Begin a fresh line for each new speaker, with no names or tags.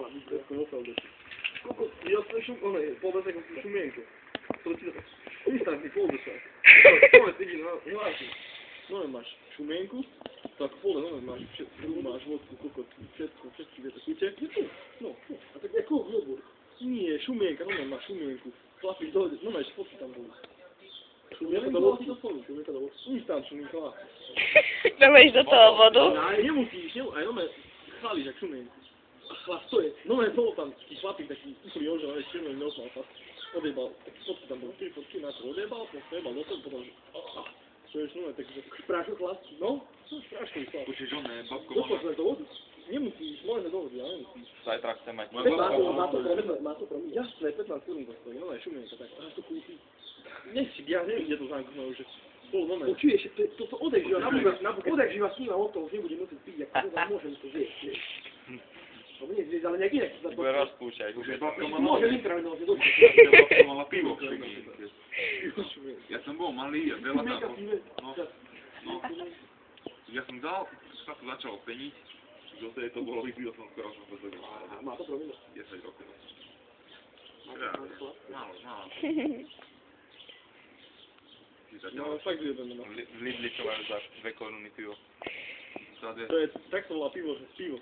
mala byť všetko vo felde. Koľko, ja som povedal takú šumienku. Instantný folder. Nové ty vidí, nové máš šumienku, tak folder, nové máš máš vodku, kokot, všetky viete, chute. No, a tak ako v nie, šumienka, nové máš šumienku. Chlapík dojde, nové fotky tam boli. Šumienka do vodky to spolu, šumienka do vodky. Instant šumienka,
Dámeš do toho vodu?
Nemusíš, aj nové chváliš, jak šumienku. A chlap to je, nové bol tam chlapík taký úplný ožel, ale čierno neosmal fakt. Odjebal, tak fotky tam boli, 4 fotky, najprv odjebal, potom do toho, potom že čo ješ nové, takže sprášil chlap, no, sprášil chlap.
Počuješ, on ne, babko
Dopočuješ do vody? Nemusíš, môžeme do vody, ale nemusíš.
Zajtra chcem mať.
Má to promiť, jasné, 15 korún to stojí, nové šumienka, tak až to kúpi. Nech si, ja neviem, kde to zamknú, že bolo nové. Počuješ, to odek živa sníva o tom, že nebude musieť piť, ako to môžem to zjesť, vieš. To nie zjesť, ale nejak inak sa
bude rozpúšťať.
Môže vytravinovať, je dobré.
Babka mala pivo v Ja som bol malý a veľa tam. No. Ja som dal, sa to začalo peniť. Do tej to bolo vypil som skoro som to zvedel.
Má to promile?
10 rokov. Málo.
No, fakt vyjebeme, no.
V Lidli čo majú za 2 koruny pivo.
To je, tak to volá pivo, že pivo.